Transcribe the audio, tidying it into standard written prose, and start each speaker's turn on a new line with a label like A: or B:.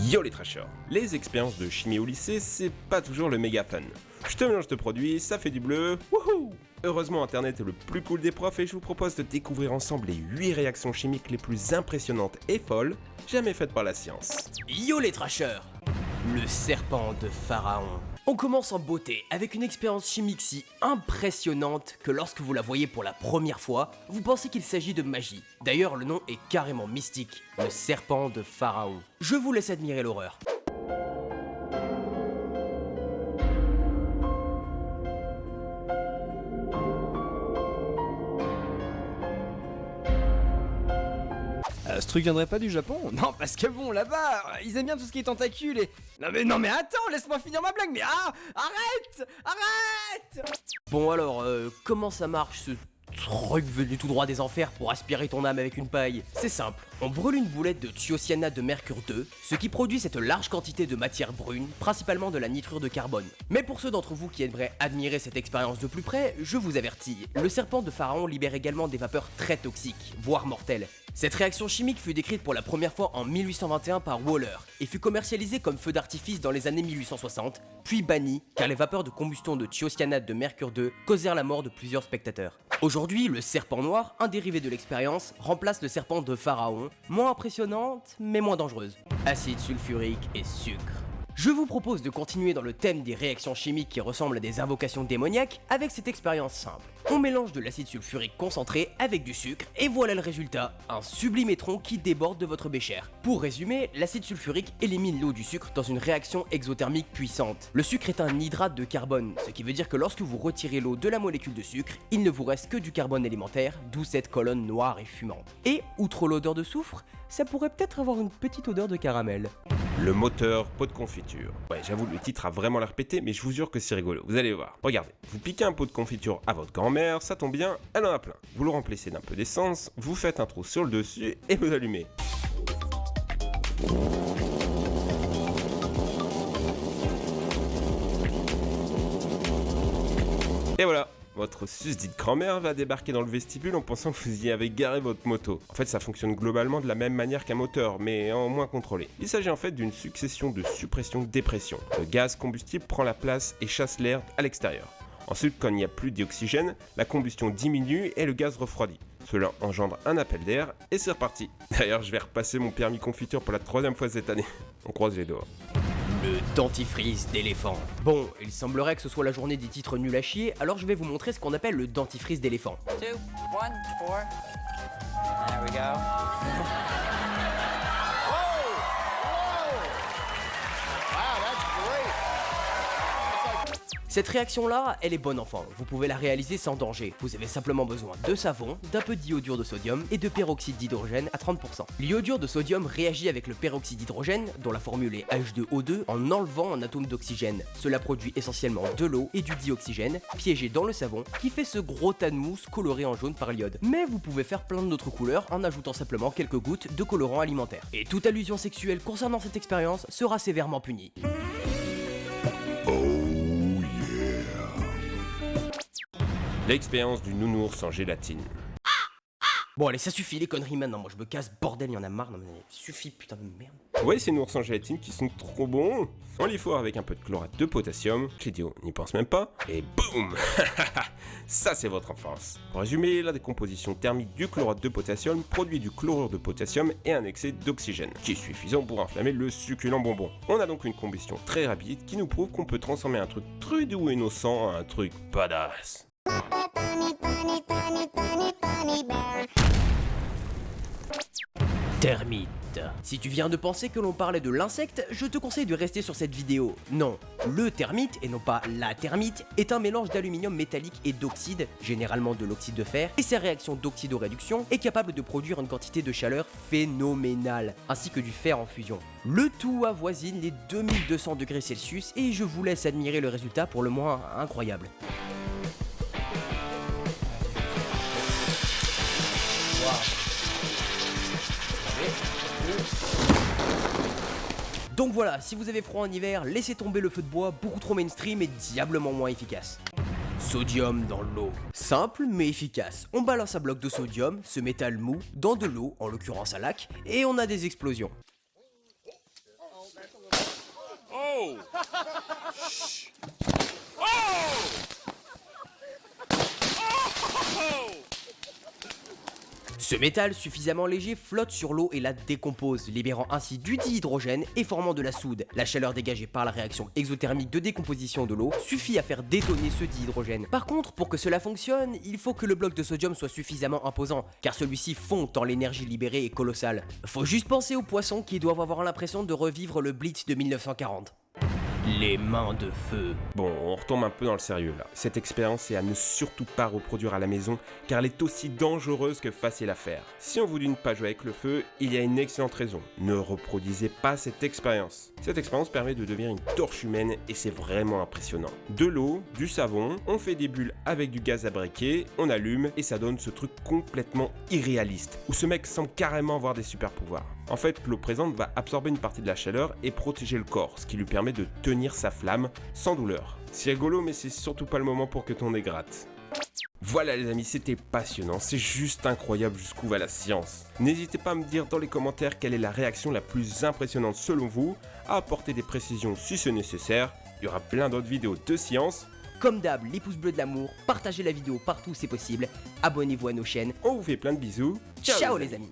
A: Yo les trashers. Les expériences de chimie au lycée, c'est pas toujours le méga fun. Je te mélange de produits, ça fait du bleu, wouhou! Heureusement internet est le plus cool des profs et je vous propose de découvrir ensemble les 8 réactions chimiques les plus impressionnantes et folles jamais faites par la science.
B: Yo les trashers! Le serpent de Pharaon. On commence en beauté avec une expérience chimique si impressionnante que lorsque vous la voyez pour la première fois, vous pensez qu'il s'agit de magie. D'ailleurs, le nom est carrément mystique, le serpent de Pharaon. Je vous laisse admirer l'horreur.
C: Ce truc viendrait pas du Japon? Non, parce que bon, là-bas, ils aiment bien tout ce qui est tentacules et... Non mais attends, laisse-moi finir ma blague, mais arrête.
B: Bon alors, comment ça marche ce truc venu tout droit des enfers pour aspirer ton âme avec une paille? C'est simple, on brûle une boulette de thiocyanate de mercure 2, ce qui produit cette large quantité de matière brune, principalement de la nitrure de carbone. Mais pour ceux d'entre vous qui aimeraient admirer cette expérience de plus près, je vous avertis, le serpent de Pharaon libère également des vapeurs très toxiques, voire mortelles. Cette réaction chimique fut décrite pour la première fois en 1821 par Waller et fut commercialisée comme feu d'artifice dans les années 1860, puis bannie car les vapeurs de combustion de thiocyanate de mercure 2 causèrent la mort de plusieurs spectateurs. Aujourd'hui, le serpent noir, un dérivé de l'expérience, remplace le serpent de Pharaon, moins impressionnante mais moins dangereuse. Acide sulfurique et sucre. Je vous propose de continuer dans le thème des réactions chimiques qui ressemblent à des invocations démoniaques avec cette expérience simple. On mélange de l'acide sulfurique concentré avec du sucre et voilà le résultat, un sublime étron qui déborde de votre bécher. Pour résumer, l'acide sulfurique élimine l'eau du sucre dans une réaction exothermique puissante. Le sucre est un hydrate de carbone, ce qui veut dire que lorsque vous retirez l'eau de la molécule de sucre, il ne vous reste que du carbone élémentaire, d'où cette colonne noire et fumante. Et, outre l'odeur de soufre, ça pourrait peut-être avoir une petite odeur de caramel.
A: Le moteur pot de confiture. Ouais, j'avoue, le titre a vraiment l'air pété, mais je vous jure que c'est rigolo. Vous allez voir. Regardez, vous piquez un pot de confiture à votre grand-mère, ça tombe bien, elle en a plein. Vous le remplissez d'un peu d'essence, vous faites un trou sur le dessus et vous allumez. Et voilà, votre susdite grand-mère va débarquer dans le vestibule en pensant que vous y avez garé votre moto. En fait, ça fonctionne globalement de la même manière qu'un moteur, mais en moins contrôlé. Il s'agit en fait d'une succession de suppression-dépression. Le gaz combustible prend la place et chasse l'air à l'extérieur. Ensuite, quand il n'y a plus d'oxygène, la combustion diminue et le gaz refroidit. Cela engendre un appel d'air et c'est reparti. D'ailleurs, je vais repasser mon permis confiture pour la 3e fois cette année. On croise les doigts.
B: Le dentifrice d'éléphant. Bon, il semblerait que ce soit la journée des titres nuls à chier, alors je vais vous montrer ce qu'on appelle le dentifrice d'éléphant.
D: 2, 1, 4. There we go.
B: Cette réaction-là, elle est bonne enfant, vous pouvez la réaliser sans danger. Vous avez simplement besoin de savon, d'un peu d'iodure de sodium et de peroxyde d'hydrogène à 30%. L'iodure de sodium réagit avec le peroxyde d'hydrogène, dont la formule est H2O2, en enlevant un atome d'oxygène. Cela produit essentiellement de l'eau et du dioxygène, piégé dans le savon, qui fait ce gros tas de mousse coloré en jaune par l'iode. Mais vous pouvez faire plein d'autres couleurs en ajoutant simplement quelques gouttes de colorant alimentaire. Et toute allusion sexuelle concernant cette expérience sera sévèrement punie.
A: L'expérience du nounours en gélatine.
B: Bon allez, ça suffit les conneries maintenant, moi je me casse, bordel, il y en a marre, non mais suffit, putain de merde.
A: Vous voyez ces nounours en gélatine qui sont trop bons? On les foire avec un peu de chlorate de potassium, l'idiot n'y pense même pas, et boum. Ça c'est votre enfance. Pour résumer, la décomposition thermique du chlorate de potassium produit du chlorure de potassium et un excès d'oxygène, qui est suffisant pour enflammer le succulent bonbon. On a donc une combustion très rapide qui nous prouve qu'on peut transformer un truc très doux et innocent en un truc badass.
B: Termite. Si tu viens de penser que l'on parlait de l'insecte, je te conseille de rester sur cette vidéo. Non, le termite, et non pas la termite, est un mélange d'aluminium métallique et d'oxyde, généralement de l'oxyde de fer, et sa réaction d'oxydoréduction est capable de produire une quantité de chaleur phénoménale, ainsi que du fer en fusion. Le tout avoisine les 2200 degrés Celsius et je vous laisse admirer le résultat pour le moins incroyable. Donc voilà, si vous avez froid en hiver, laissez tomber le feu de bois, beaucoup trop mainstream et diablement moins efficace. Sodium dans l'eau. Simple mais efficace. On balance un bloc de sodium, ce métal mou, dans de l'eau, en l'occurrence un lac, et on a des explosions. Ce métal suffisamment léger flotte sur l'eau et la décompose, libérant ainsi du dihydrogène et formant de la soude. La chaleur dégagée par la réaction exothermique de décomposition de l'eau suffit à faire détonner ce dihydrogène. Par contre, pour que cela fonctionne, il faut que le bloc de sodium soit suffisamment imposant, car celui-ci fond tant l'énergie libérée est colossale. Faut juste penser aux poissons qui doivent avoir l'impression de revivre le Blitz de 1940. Les mains de feu.
A: Bon, on retombe un peu dans le sérieux là. Cette expérience est à ne surtout pas reproduire à la maison car elle est aussi dangereuse que facile à faire. Si on vous dit de ne pas jouer avec le feu, il y a une excellente raison. Ne reproduisez pas cette expérience. Cette expérience permet de devenir une torche humaine et c'est vraiment impressionnant. De l'eau, du savon, on fait des bulles avec du gaz à briquet, on allume et ça donne ce truc complètement irréaliste où ce mec semble carrément avoir des super pouvoirs. En fait, l'eau présente va absorber une partie de la chaleur et protéger le corps, ce qui lui permet de tenir sa flamme sans douleur. C'est rigolo, mais c'est surtout pas le moment pour que ton nez gratte. Voilà les amis, c'était passionnant, c'est juste incroyable jusqu'où va la science. N'hésitez pas à me dire dans les commentaires quelle est la réaction la plus impressionnante selon vous, à apporter des précisions si c'est nécessaire. Il y aura plein d'autres vidéos de science.
B: Comme d'hab, les pouces bleus de l'amour, partagez la vidéo partout où c'est possible, abonnez-vous à nos chaînes.
A: On vous fait plein de bisous.
B: Ciao les amis.